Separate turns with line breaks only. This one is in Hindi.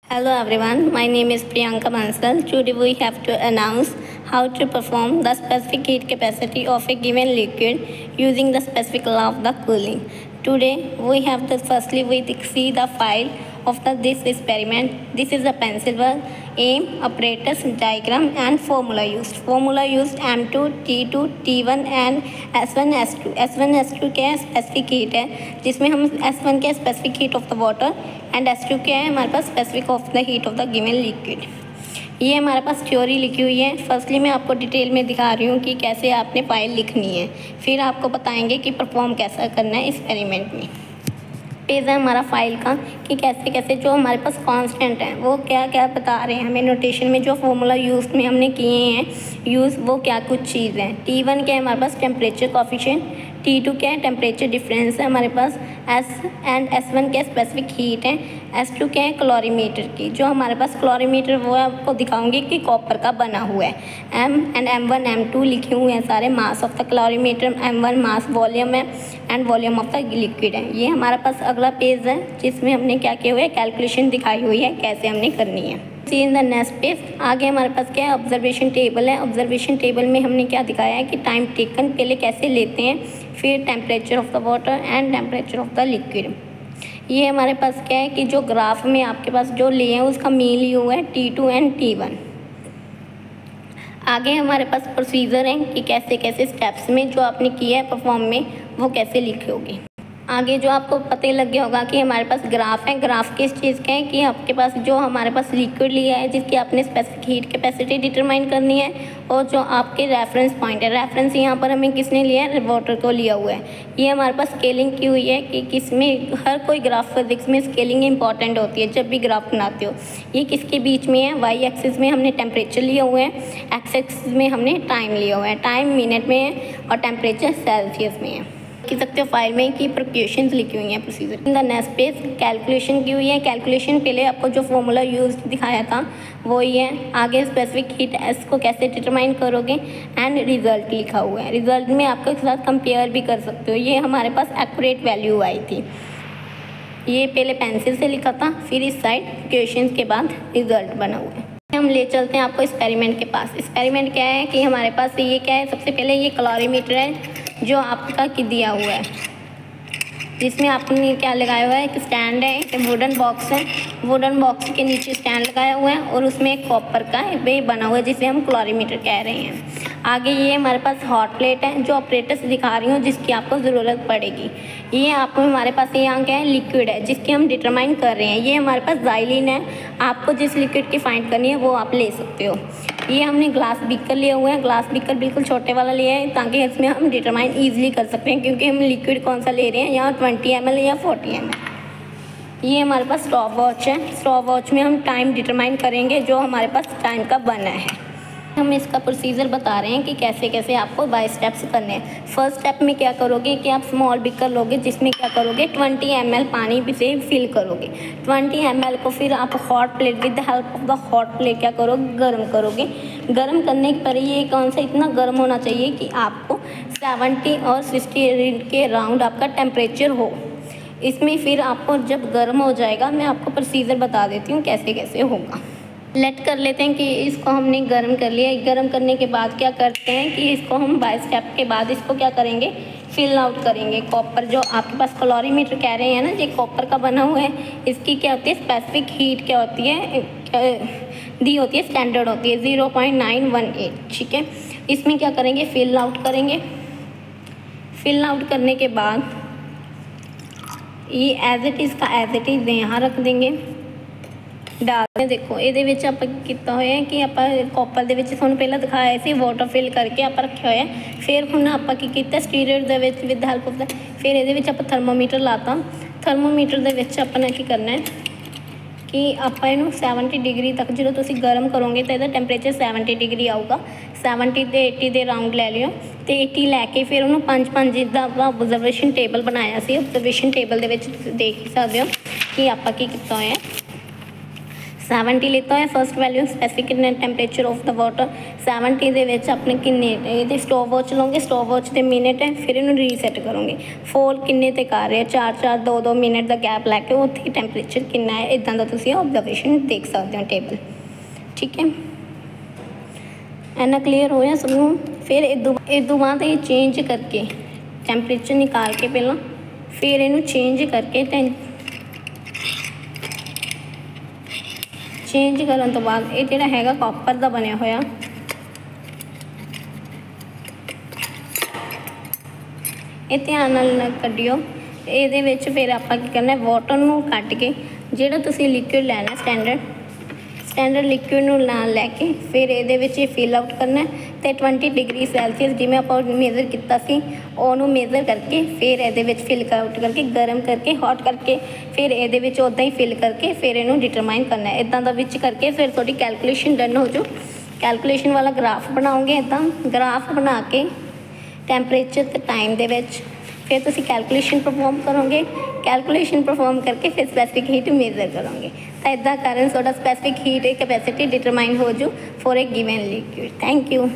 Hello everyone, my name is Priyanka Bansal. Today we have to announce how to perform the specific heat capacity of a given liquid using the specific law of the cooling. Today we have to firstly we see the file of this experiment. This is a pencil work, aim, apparatus, diagram and formula used. Formula used M2, T2, T1 and S1, S2. S1, S2 क्या है? स्पेसिफिक हीट है, जिसमें हम S1 क्या है? Specific heat of the water and S2 क्या है? हमारे पास specific of the heat of the given liquid. ये हमारे पास थ्योरी लिखी हुई है। फर्स्टली मैं आपको डिटेल में दिखा रही हूँ कि कैसे आपने फाइल लिखनी है, फिर आपको बताएंगे कि परफॉर्म कैसा करना है एक्सपेरिमेंट में। पेज है हमारा फाइल का कि कैसे कैसे जो हमारे पास कांस्टेंट है वो क्या क्या बता रहे हैं हमें नोटेशन में, जो फॉर्मूला यूज़ में हमने किए हैं यूज़, वो क्या कुछ चीज़ है। T1 क्या है हमारे पास? Temperature coefficient. T2 क्या है? टेम्परेचर डिफरेंस है हमारे पास। S1 क्या है? स्पेसिफिक हीट है। S2 क्या है? क्लोरीमीटर की, जो हमारे पास क्लोरीमीटर वो आपको दिखाऊंगी कि कॉपर का बना हुआ है। M1 M2 लिखे हुए हैं सारे। Mass of the calorimeter M1 mass volume है and volume of the liquid है। ये हमारे पास अगला पेज है जिसमें हमने क्या किया हुआ है? कैलकुलेशन दिखाई हुई है कैसे हमने करनी है। सी इन द नेक्स्ट पेज। आगे हमारे पास क्या है? ऑब्जर्वेशन टेबल है। ऑब्जर्वेशन टेबल में हमने क्या दिखाया है कि टाइम टेकन पहले कैसे लेते हैं, फिर temperature of the water and temperature of the liquid. ये हमारे पास क्या है कि जो ग्राफ में आपके पास जो लिए हैं उसका मीन लिया हुआ है T2 एंड T1। आगे हमारे पास प्रोसीजर है कि कैसे कैसे स्टेप्स में जो आपने किया है परफॉर्म में वो कैसे लिखोगे। आगे जो आपको पता लग गया होगा कि हमारे पास ग्राफ है। ग्राफ किस चीज़ का है कि आपके पास जो हमारे पास लिक्विड लिया है जिसकी आपने स्पेसिफिक हीट कैपेसिटी डिटरमाइन करनी है, और जो आपके रेफरेंस पॉइंट है, रेफरेंस यहाँ पर हमें किसने लिया है? वाटर को लिया हुआ है। ये हमारे पास स्केलिंग की हुई है कि किसमें हर कोई ग्राफ फिजिक्स में स्केलिंग इंपॉर्टेंट होती है जब भी ग्राफ बनाते हो। ये किसके बीच में है? वाई एक्सिस में हमने टेम्परेचर लिया हुआ है, एक्स एक्सिस में हमने टाइम लिया हुआ है। टाइम मिनट में है और टेम्परेचर सेल्सियस में है। देख सकते हो फाइल में कि प्रोक्यूशंस लिखी हुई हैं procedure. In the next page calculation की हुई है। कैलकुलेशन पहले आपको जो फॉर्मूला यूज दिखाया था वो ही है। आगे स्पेसिफिक हीट एस को कैसे डिटरमाइन करोगे एंड रिजल्ट लिखा हुआ है। रिजल्ट में आपके साथ कंपेयर भी कर सकते हो। ये हमारे पास एक्यूरेट वैल्यू आई थी। ये पहले पेंसिल से लिखा था, फिर इस साइड क्वेश्चन के बाद रिजल्ट बना हुआ है। हम ले चलते हैं आपको एक्सपेरिमेंट के पास। एक्सपेरिमेंट क्या है कि हमारे पास ये क्या है? सबसे पहले ये कैलोरीमीटर है जो आपका कि दिया हुआ है, जिसमें आपने क्या लगाया हुआ है? एक स्टैंड है, एक वुडन बॉक्स है। वुडन बॉक्स के नीचे स्टैंड लगाया हुआ है और उसमें एक कॉपर का वे बना हुआ है जिसे हम क्लोरीमीटर कह रहे हैं। आगे ये हमारे पास हॉट प्लेट है जो ऑपरेटर्स दिखा रही हूँ जिसकी आपको ज़रूरत पड़ेगी। ये आपको हमारे पास यहाँ क्या है? लिक्विड है जिसकी हम डिटरमाइन कर रहे हैं। ये हमारे पास ज़ाइलिन है। आपको जिस लिक्विड की फाइंड करनी है वो आप ले सकते हो। ये हमने ग्लास बीकर लिया हुआ है। ग्लास बीकर बिल्कुल छोटे वाला लिया है ताकि इसमें हम डिटरमाइन ईजिली कर सकते हैं, क्योंकि हम लिक्विड कौन सा ले रहे हैं, यहाँ 20 ml या 40 ml। ये हमारे पास स्टॉप वॉच है। स्टॉप वॉच में हम टाइम डिटरमाइन करेंगे जो हमारे पास टाइम का बना है। हम इसका प्रोसीजर बता रहे हैं कि कैसे कैसे आपको बाय स्टेप्स करने हैं। फर्स्ट स्टेप में क्या करोगे कि आप स्मॉल बीकर लोगे जिसमें क्या करोगे? 20 ml पानी से फिल करोगे। 20 ml को फिर आप hot plate with the help of the hot plate क्या करोगे? गर्म करोगे। गर्म करने पर ये कौन सा इतना गर्म होना चाहिए कि आपको 70 और 60 के राउंड आपका टेम्परेचर हो। इसमें फिर आपको जब गर्म हो जाएगा, मैं आपको प्रोसीजर बता देती हूँ कैसे कैसे होगा। लेट कर लेते हैं कि इसको हमने गर्म कर लिया। गर्म करने के बाद क्या करते हैं कि इसको हम बाय स्टेप के बाद इसको क्या करेंगे? फिल आउट करेंगे। कॉपर जो आपके पास कैलोरीमीटर कह रहे हैं ना, ये कॉपर का बना हुआ है। इसकी क्या होती है? स्पेसिफिक हीट क्या होती है? दी होती है, स्टैंडर्ड होती है 0.918। ठीक है, इसमें क्या करेंगे? फिल आउट करेंगे। फिल आउट करने के बाद ये एज इट इज़ का एज इट इज़ यहाँ रख देंगे। डालते देखो ये आप किया हुआ है कि आप कॉपर के थोड़ा पहले दिखाया सी वाटर फिल करके आप रखे हुए हैं। फिर हमने आप stirrer with the help of the फिर ये आप थर्मोमीटर लाता। थर्मोमीटर के अपना की करना है कि आप 70 डिग्री तक जो तुम गर्म करोगे तो यदा टेम्परेचर 70 डिग्री आऊगा। 70 से 80 के राउंड ले लियो तो 80 लैके फिर उन्होंने 5-5 जिदा ऑब्जर्वेशन टेबल बनाया सी। ऑब्जर्वेशन टेबल देख ही सकते हो कि आप की किया है 70 ਲਿੱਤਾ ਹੋਇਆ first value specific temperature of the water. 70 ਦੇ ਵਿੱਚ ਆਪਣੇ ਕਿੰਨੇ ਇਹਦੇ ਸਟੋਪ ਵਾਚ ਲਓਗੇ, ਸਟੋਪ ਵਾਚ ਦੇ ਮਿੰਟ ਹੈ, ਫਿਰ ਇਹਨੂੰ ਰੀਸੈਟ ਕਰੋਗੇ। ਫੋਲ ਕਿੰਨੇ 'ਤੇ ਕਰ ਰਹੇ 4-4 2-2 ਮਿੰਟ ਦਾ ਗੈਪ ਲੈ ਕੇ ਉੱਥੇ ਟੈਂਪਰੇਚਰ ਕਿੰਨਾ ਹੈ, ਇੱਦਾਂ ਦਾ ਤੁਸੀਂ ਓਬਜ਼ਰਵੇਸ਼ਨ ਦੇਖ ਸਕਦੇ ਹੋ ਟੇਬਲ। ਠੀਕ ਹੈ, ਇੰਨਾ ਕਲੀਅਰ ਹੋਇਆ ਸਭ ਨੂੰ। ਫਿਰ ਇਦੋਂ ਬਾਅਦ ਇਹ ਚੇਂਜ ਕਰਕੇ ਟੈਂਪਰੇਚਰ ਨਿਕਾਲ ਕੇ ਪਹਿਲਾਂ ਫਿਰ ਇਹਨੂੰ ਚੇਂਜ ਕਰਕੇ ਚੇਂਜ ਕਰਨ ਤੋਂ ਬਾਅਦ ਇਹ ਜਿਹੜਾ ਹੈਗਾ ਕਾਪਰ ਦਾ ਬਣਿਆ ਹੋਇਆ ਇਹ ਧਿਆਨ ਨਾਲ ਕੱਢਿਓ। ਇਹਦੇ ਵਿੱਚ ਫਿਰ ਆਪਾਂ ਕੀ ਕਰਨਾ, ਵਾਟਰ ਨੂੰ ਕੱਢ ਕੇ ਜਿਹੜਾ ਤੁਸੀਂ ਲਿਕੁਇਡ ਲੈਣਾ ਸਟੈਂਡਰਡ ਲਿਕੁਇਡ ਨੂੰ ਨਾਲ ਲੈ ਕੇ ਫਿਰ ਇਹਦੇ ਵਿੱਚ ਇਹ ਫਿਲ ਆਊਟ ਕਰਨਾ ਅਤੇ 20 ਡਿਗਰੀ ਸੈਲਸੀਅਸ ਜਿਵੇਂ ਆਪਾਂ ਮੇਜ਼ਰ ਕੀਤਾ ਸੀ ਉਹਨੂੰ ਮੇਜ਼ਰ ਕਰਕੇ ਫਿਰ ਇਹਦੇ ਵਿੱਚ ਫਿਲ ਆਊਟ ਕਰਕੇ ਗਰਮ ਕਰਕੇ ਹੌਟ ਕਰਕੇ ਫਿਰ ਇਹਦੇ ਵਿੱਚ ਉੱਦਾਂ ਹੀ ਫਿਲ ਕਰਕੇ ਫਿਰ ਇਹਨੂੰ ਡਿਟਰਮਾਈਨ ਕਰਨਾ। ਇੱਦਾਂ ਦਾ ਵਿੱਚ ਕਰਕੇ ਫਿਰ ਤੁਹਾਡੀ ਕੈਲਕੂਲੇਸ਼ਨ ਡਨ ਹੋ ਜਾਊ। ਕੈਲਕੂਲੇਸ਼ਨ ਵਾਲਾ ਗ੍ਰਾਫ ਬਣਾਓਗੇ। ਇੱਦਾਂ ਗ੍ਰਾਫ ਬਣਾ ਕੇ ਟੈਂਪਰੇਚਰ ਅਤੇ ਟਾਈਮ ਦੇ ਵਿੱਚ ਫਿਰ ਤੁਸੀਂ ਕੈਲਕੂਲੇਸ਼ਨ ਪਰਫੋਰਮ ਕਰੋਗੇ। ਕੈਲਕੂਲੇਸ਼ਨ ਪਰਫੋਰਮ ਕਰਕੇ ਫਿਰ ਸਪੈਸੀਫਿਕ ਹੀਟ ਮੇਜ਼ਰ ਕਰੋਗੇ। ਤਾਂ ਇੱਦਾਂ ਕਰਨ ਤੁਹਾਡਾ ਸਪੈਸੀਫਿਕ ਹੀਟ ਕੈਪੈਸਿਟੀ ਡਿਟਰਮਾਈਨ ਹੋ ਜੂ for A given liquid. Thank you.